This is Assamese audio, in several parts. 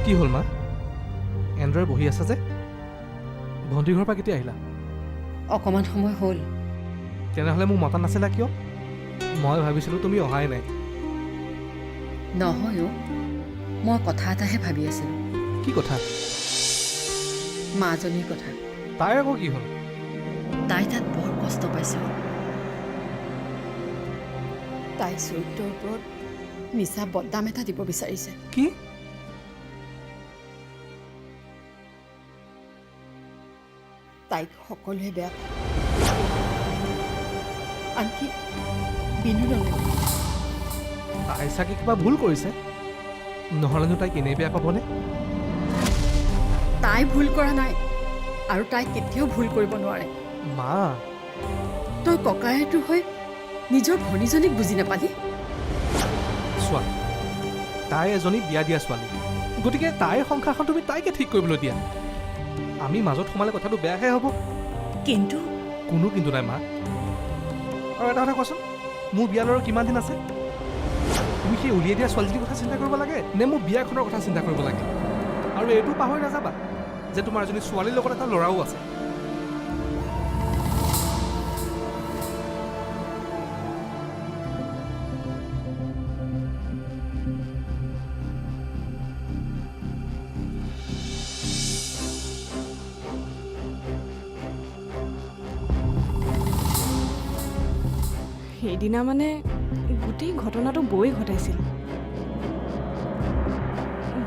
কি হ'ল মা? এনেদৰে বহি আছা যে? ভণ্টিৰ ঘৰৰ পৰা কেতিয়া আহিলা? অকণমান সময় হ'ল। তেনেহ'লে মোক মতা নাছিলা কিয়? মই ভাবিছিলোঁ তুমি অহাই নাই। নহয় অ', মই কথা এটাহে ভাবি আছিলোঁ। কি কথা? মাজনীৰ কথা। তাইৰ আকৌ কি হ'ল? তাই তাত বৰ কষ্ট পাইছে। তাই চৰিত্ৰৰ ওপৰত মিছা বদনাম এটা দিব বিচাৰিছে। কি? তাইক সকলোৱে বেয়া পায়, আনকি বিনোদনে। তাই চাগে কিবা ভুল কৰিছে, নহ'লেনো তাইক এনেই বেয়া পাবনে? তাই ভুল কৰা নাই আৰু তাই কেতিয়াও ভুল কৰিব নোৱাৰে। মা, তই ককায়েৰটো হৈ নিজৰ ভনীজনীক বুজি নাপালি? চোৱা, তাই এজনী বিয়া দিয়া ছোৱালী, গতিকে তাইৰ সংসাৰখন তুমি তাইকে ঠিক কৰিবলৈ দিয়া। আমি মাজত সোমালে কথাটো বেয়াহে হ'ব। কিন্তু কোনো কিন্তু নাই মা। আৰু এটা কথা কোৱাচোন, মোৰ বিয়ালৈ কিমান দিন আছে? তুমি সেই উলিয়াই দিয়া ছোৱালীজনীৰ কথা চিন্তা কৰিব লাগে নে মোৰ বিয়াখনৰ কথা চিন্তা কৰিব লাগে? আৰু এইটো পাহৰি নাযাবা যে তোমাৰ এজনী ছোৱালীৰ লগত এটা ল'ৰাও আছে। সেইদিনা মানে গোটেই ঘটনাটো বৌয়ে ঘটাইছিল।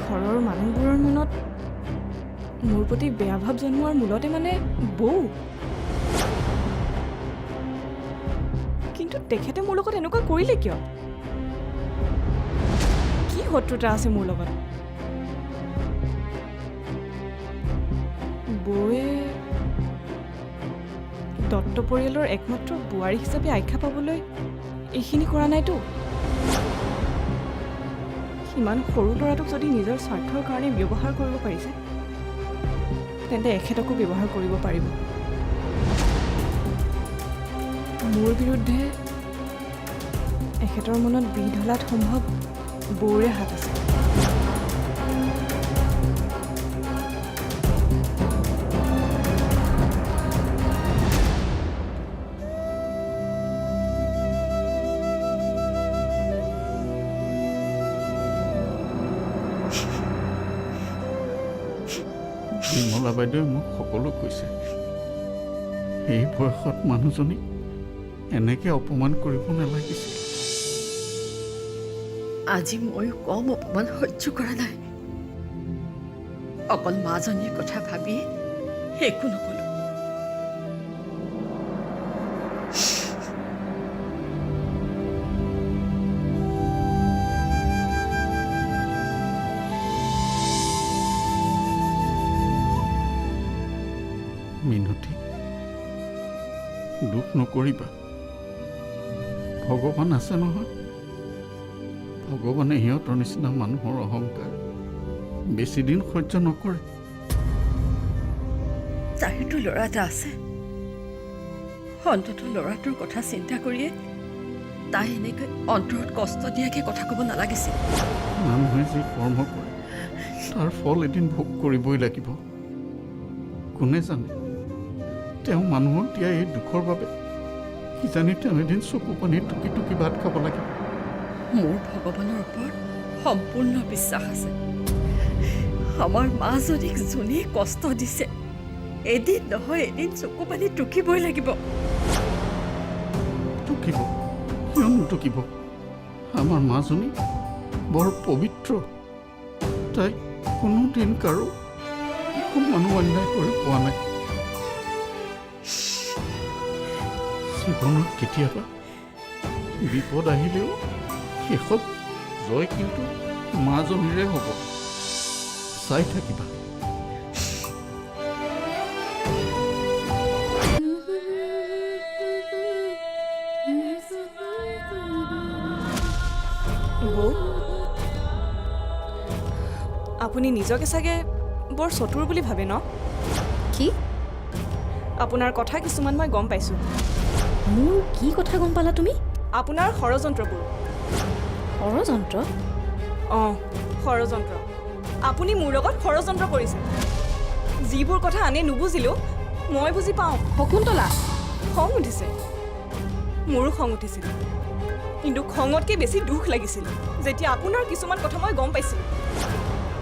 ঘৰৰ মানুহবোৰৰ মনত মোৰ প্ৰতি বেয়া ভাৱ জন্মোৱাৰ মূলতে মানে বৌ। কিন্তু তেখেতে মোৰ লগত এনেকুৱা কৰিলে কিয়? কি শত্ৰুতা আছে মোৰ লগত? বৌয়ে দত্ত পৰিয়ালৰ একমাত্ৰ বোৱাৰী হিচাপে আখ্যা পাবলৈ এইখিনি কৰা নাইতো। সিমান সৰু ল'ৰাটোক যদি নিজৰ স্বাৰ্থৰ কাৰণে ব্যৱহাৰ কৰিব পাৰিছে, তেন্তে এখেতকো ব্যৱহাৰ কৰিব পাৰিব। মোৰ বিৰুদ্ধে এখেতৰ মনত বিহ ঢলাত সম্ভৱ বৌৰে হাত আছে। বিমলা বাইদেৱে মোক সকলো কৈছে। এই বয়সত মানুহজনীক এনেকৈ অপমান কৰিব নালাগিছিল। আজি ময়ো কম অপমান সহ্য কৰা নাই। অকল মাজনীৰ কথা ভাবি একো নকলো। মিনতি, দুখ নকৰিবা। ভগৱান আছে নহয়। ভগৱানে সিহঁতৰ নিচিনা মানুহৰ অহংকাৰ বেছিদিন সহ্য নকৰে। তাইৰতো ল'ৰা এটা আছে। অন্ততঃ ল'ৰাটোৰ কথা চিন্তা কৰিয়ে তাই এনেকৈ অন্তৰত কষ্ট দিয়াকে কথা ক'ব নালাগিছিল। মানুহে যি কৰ্ম কৰে তাৰ ফল এদিন ভোগ কৰিবই লাগিব। কোনে জানে, তেওঁ মানুহক দিয়া এই দুখৰ বাবে কিজানি তেওঁ এদিন চকু পানী টুকি টুকি ভাত খাব লাগিব। মোৰ ভগৱানৰ ওপৰত সম্পূৰ্ণ বিশ্বাস আছে। আমাৰ মাজনীক যোনে কষ্ট দিছে, এদিন নহয় এদিন চকু পানী টুকিবই লাগিব। টুকিব, কিয় নুটুকিব? আমাৰ মাজনী বৰ পবিত্ৰ। তাই কোনোদিন কাৰো মানুহ অন্যায় কৰি পোৱা নাই। জীৱনত কেতিয়াবা বিপদ আহিলেও শেষত জয় কিন্তু মাজনীৰে হ'ব। চাই থাকিবা। বৌ, আপুনি নিজকে চাগে বৰ চতুৰ বুলি ভাবে ন? কি? আপোনাৰ কথা কিছুমান মই গম পাইছোঁ। মোৰ কি কথা গম পালা তুমি? আপোনাৰ ষড়যন্ত্ৰবোৰ। ষড়যন্ত্ৰ? অঁ, ষড়যন্ত্ৰ। আপুনি মোৰ লগত ষড়যন্ত্ৰ কৰিছে। যিবোৰ কথা আনে নুবুজিলেও মই বুজি পাওঁ। শকুন্তলা খং উঠিছে, মোৰো খং উঠিছিল, কিন্তু খঙতকৈ বেছি দুখ লাগিছিল যেতিয়া আপোনাৰ কিছুমান কথা মই গম পাইছিলোঁ।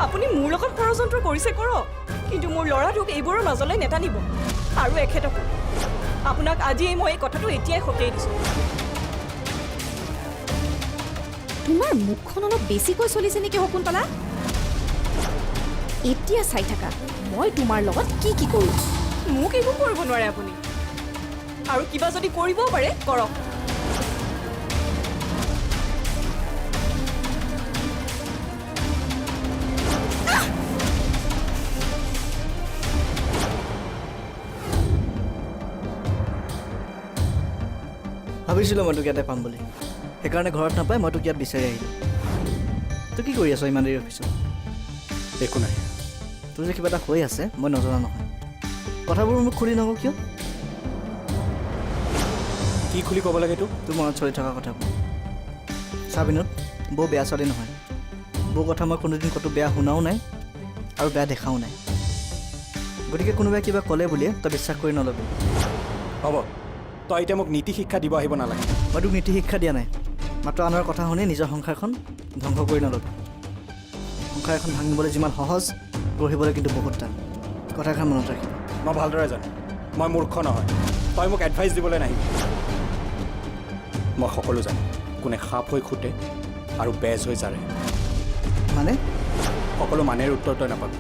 আপুনি মোৰ লগত ষড়যন্ত্ৰ কৰিছে কৰক, কিন্তু মোৰ ল'ৰাটোক এইবোৰৰ মাজলৈ নেটানিব। আৰু এখেতকো আপোনাক আজিয়েই মই এই কথাটো এতিয়াই সকিয়াই দিছোঁ। তোমাৰ মুখখন অলপ বেছিকৈ চলিছে নেকি শকুন্তলা? এতিয়া চাই থাকা মই তোমাৰ লগত কি কি কৰোঁ। মোক একো কৰিব নোৱাৰে আপুনি, আৰু কিবা যদি কৰিবও পাৰে কৰক। ভাবিছিলোঁ মই তোক ইয়াতে পাম বুলি, সেইকাৰণে ঘৰত নাপাই মই তোক ইয়াত বিচাৰি আহিলোঁ। তই কি কৰি আছ ইমান দেৰি অফিচত? একো নাই। তোৰ যে কিবা এটা হৈ আছে মই নজনা নহয়। কথাবোৰ মোক খুলি নকওঁ কিয়? কি খুলি ক'ব লাগে তোক? তোৰ মনত চলি থকা কথাবোৰ। চা বিনোদ, বৌ বেয়া ছোৱালী নহয়। বৌ কথা মই কোনোদিন ক'তো বেয়া শুনাও নাই আৰু বেয়া দেখাও নাই। গতিকে কোনোবাই কিবা ক'লে বুলিয়ে তই বিশ্বাস কৰি নল'বি। হ'ব, তই এতিয়া মোক নীতি শিক্ষা দিব আহিব নালাগে। মই তোক নীতি শিক্ষা দিয়া নাই, মাত্ৰ আনৰ কথা শুনি নিজৰ সংসাৰখন ধ্বংস কৰি নল'বি। সংসাৰ এখন ভাঙিবলৈ যিমান সহজ, গঢ়িবলৈ কিন্তু বহুত টান। কথাষাৰ মনত ৰাখিবি। মই ভালদৰে জানো মই মূৰ্খ নহয়। তই মোক এডভাইচ দিবলৈ নাহিবি। মই সকলো জানো কোনে সাপ হৈ খুটে আৰু বেজ হৈ জাৰে। মানে সকলো মানেৰে উত্তৰ তই নাপাবি,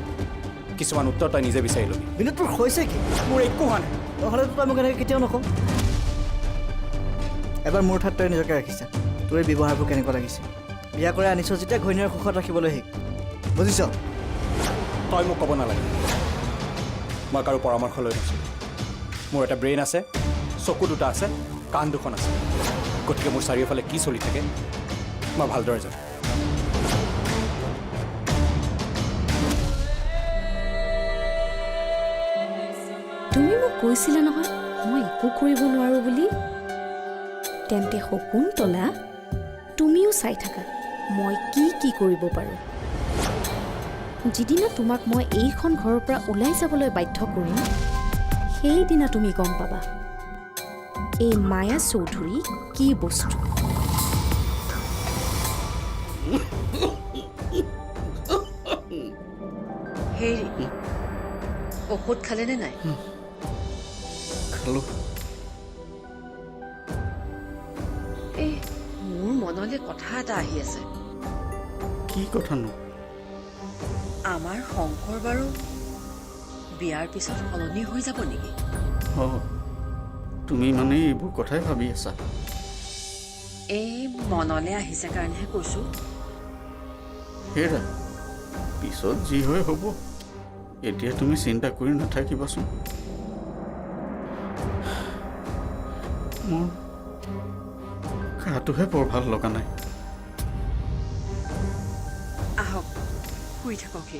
কিছুমান উত্তৰ তই নিজে বিচাৰি ল'বি। বিনোদ তোৰ হৈছে কি? মোৰ একো হোৱা নাই। নহ'লেতো তই মোক এনেকৈ কেতিয়াও নকওঁ। এবাৰ মোৰ ঠাইত তই নিজকে ৰাখিছা। তোৰ এই ব্যৱহাৰবোৰ কেনেকুৱা লাগিছে? বিয়া কৰি আনিছ যেতিয়া ঘৈণীয়েৰ সুখত ৰাখিবলৈ শিক, বুজিছ? তই মোক ক'ব নালাগে, মই কাৰো পৰামৰ্শ লৈ নাছিলোঁ। মোৰ এটা ব্ৰেইন আছে, চকু দুটা আছে, কাণ দুখন আছে। গতিকে মোৰ চাৰিওফালে কি চলি থাকে মই ভালদৰে জানো। তুমি মোক কৈছিলা নহয় মই একো কৰিব নোৱাৰোঁ বুলি। তেন্তে শকুন্তলা তুমিও চাই থাকা মই কি কি কৰিব পাৰোঁ। যিদিনা তোমাক মই এইখন ঘৰৰ পৰা ওলাই যাবলৈ বাধ্য কৰিম, সেইদিনা তুমি গম পাবা এই মায়া চৌধুৰী কি বস্তু। হেৰি ঔষধ খালেনে নাই? খালোঁ। এই মোৰ মনলৈ কথা এটা আহি আছে। কি কথানো? আমাৰ শংকৰ বাৰু বিয়াৰ পিছত সলনি হৈ যাব নেকি? তুমি মানে এইবোৰ কথাই ভাবি আছা? এই মনলৈ আহিছে কাৰণেহে কৈছোঁ। হেৰা, পিছত যি হয় হ'ব। এতিয়া তুমি চিন্তা কৰি নাথাকিবাচোন। মোৰ গাটোহে বৰ ভাল লগা নাই। আহক শুই থাকক। সি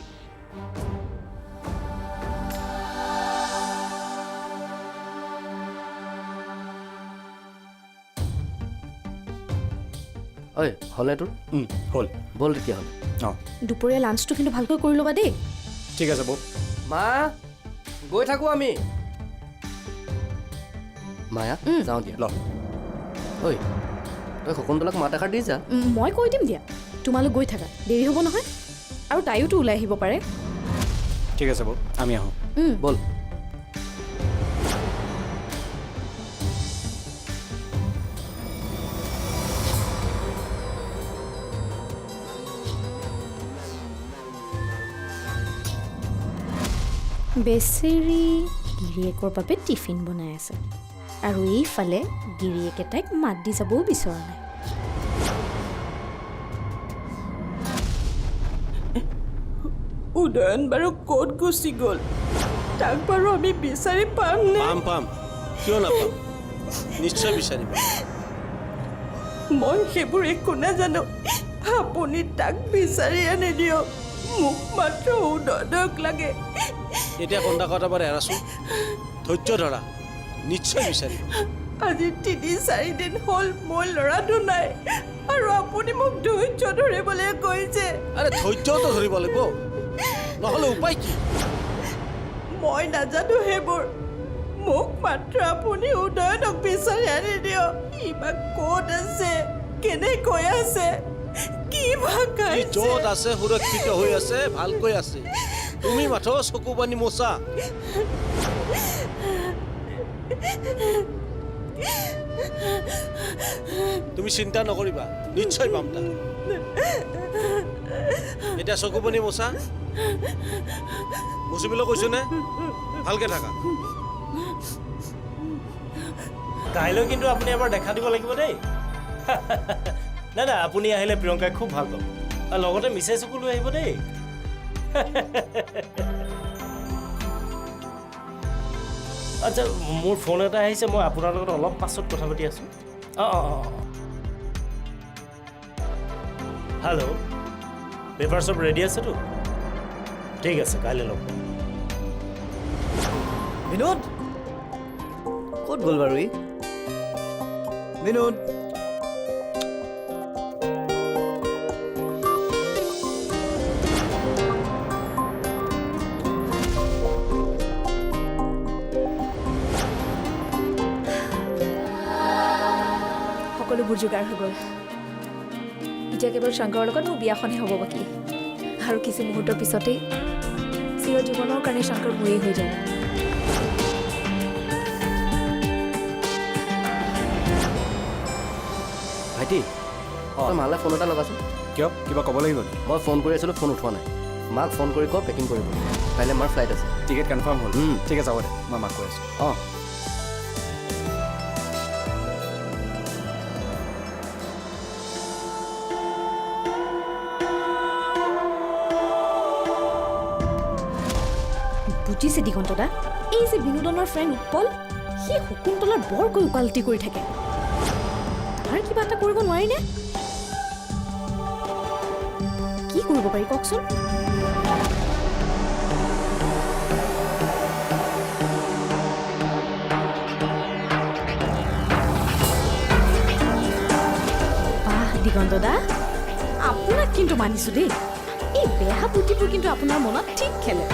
ঐ হ'লে তোৰ হ'ল। ব'ল তেতিয়াহ'লে। অঁ দুপৰীয়া লাঞ্চটো কিন্তু ভালকৈ কৰি ল'বা দেই। ঠিক আছে বৌ। মা গৈ থাকোঁ আমি। মায়া যাওঁ দিয়া। ল ঐ তই শকুন্তলাক মাত এষাৰ দি যা। মই কৈ দিম দিয়া, তোমালোক গৈ থাকা, দেৰি হ'ব নহয়। আৰু তাইয়োতো ওলাই আহিব পাৰে। ঠিক আছে বৌ, আমি আহোঁ। ব'ল। বেচেৰি গিৰিয়েকৰ বাবে টিফিন বনাই আছে, আৰু এইফালে গিৰিয়েকে তাইক মাত দি যাবও বিচৰা নাই। উদয়ন বাৰু ক'ত গুচি গ'ল? তাক বাৰু আমি বিচাৰি পামনে? পাম কিয় নাপাম, নিশ্চয় বিচাৰিম। মই সেইবোৰ একো নাজানো। আপুনি তাক বিচাৰি আনি দিয়ক, মোক মাত্ৰ উদয়নক লাগে। এতিয়া কন্দা কটাবাৰ এৰাচোন, ধৈৰ্য ধৰা, নিশ্চয় বিচাৰিম। আজি ৩-৪ দিন হ'ল মোৰ ল'ৰাটো নাই, আৰু আপুনি মোক ধৈৰ্য ধৰিবলৈ কৈছে। আৰে ধৈৰ্যটো ধৰিব লাগিব, নহ'লে উপায় কি? মই নাজানো সেইবোৰ মোক মাত্ৰ আপুনি উদয়নক বিচাৰি আনি দিয়ক ইমান ক'ত আছে কেনেকৈ আছে কি ই ভাগাইছে য'ত আছে সুৰক্ষিত হৈ আছে ভালকৈ আছে তুমি মাথো চকু পানী মোচা তুমি চিন্তা নকৰিবা নিশ্চয় পাম তাক এতিয়া চকু পানী মোচা মুচিবলৈ কৈছো নে ভালকে থাকা কাইলৈ কিন্তু আপুনি এবাৰ দেখা দিব লাগিব দেই নাই নাই আপুনি আহিলে প্ৰিয়ংকাই খুব ভাল পাব আৰু লগতে মিছেছকো লৈ আহিব দেই আচ্ছা মোৰ ফোন এটা আহিছে মই আপোনাৰ লগত অলপ পাছত কথা পাতি আছোঁ অঁ হেল্ল' পেপাৰ চব ৰেডি আছেতো ঠিক আছে কাইলৈ লগ পাম বিনোদ ক'ত গ'ল বাৰু ই বিনোদ সকলোবোৰ যোগাৰ হৈ গ'ল এতিয়া কেৱল শংকৰৰ লগত মোৰ বিয়াখনহে হ'ব বাকী আৰু কিছু মুহূৰ্তৰ পিছতেই চিৰ জীৱনৰ কাৰণে শংকৰ মোৰেই হৈ যাব ভাইটি তই মালে ফোন এটা লগাচোন কিয় কিবা ক'ব লাগিব নেকি মই ফোন কৰি আছিলোঁ ফোন উঠোৱা নাই মাক ফোন কৰি কওঁ পেকিং কৰিব কাইলৈ আমাৰ ফ্লাইট আছে টিকেট কনফাৰ্ম হ'ল ঠিক আছে হ'ব দে মই মাক কৈ আছোঁ অঁ বুজিছে দিগন্তদা এই যে বিনোদনৰ ফ্ৰেণ্ড উৎপল সি শকুন্তলাৰ বৰকৈ উকালতি কৰি থাকে তাৰ কিবা এটা কৰিব নোৱাৰিনে কি কৰিব পাৰি কওকচোন বাহ দিগন্তদা আপোনাক কিন্তু মানিছো দেই এই বেয়া বুদ্ধিবোৰ কিন্তু আপোনাৰ মনত ঠিক খেলে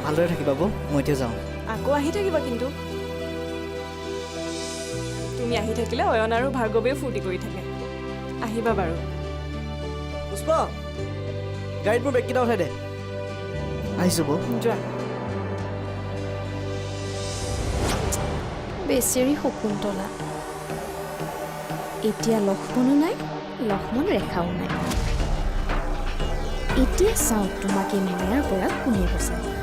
ভালদৰে থাকিবা বৌ মই এতিয়া যাওঁ আকৌ আহি থাকিবা কিন্তু তুমি আহি থাকিলে অয়ন আৰু ভাৰ্গৱেও ফূৰ্তি কৰি থাকে আহিবা বাৰু পুষ্প গাড়ীত মোৰ বেগকেইটা উঠাই দে আহিছোঁ বৌ যোৱা বেচেৰি শকুন্তলা এতিয়া লক্ষ্মণো নাই লক্ষ্মণ ৰেখাও নাই এতিয়া চাওঁ তোমাক এই মায়াৰ পৰা কোনে বচায়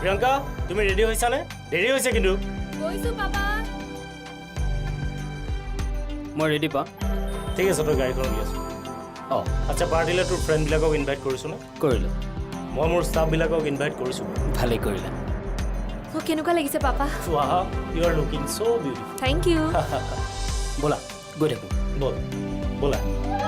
প্ৰিয়ংকা তুমি ৰেডি হৈছানে দেৰি হৈছে কিন্তু মই ৰেডি পা ঠিক আছে তই গাড়ীখন উলিয়াই আছোঁ অঁ আচ্ছা পাৰ্টিলৈ তোৰ ফ্ৰেণ্ডবিলাকক ইনভাইট কৰিছোঁ নে কৰিলোঁ মই মোৰ ষ্টাফবিলাকক ইনভাইট কৰিছোঁ ভালেই কৰিলে মোক কেনেকুৱা লাগিছে পাপা চোৱা you are looking so' beautiful thank you ব'লা গৈ থাকোঁ ব'ল ব'লা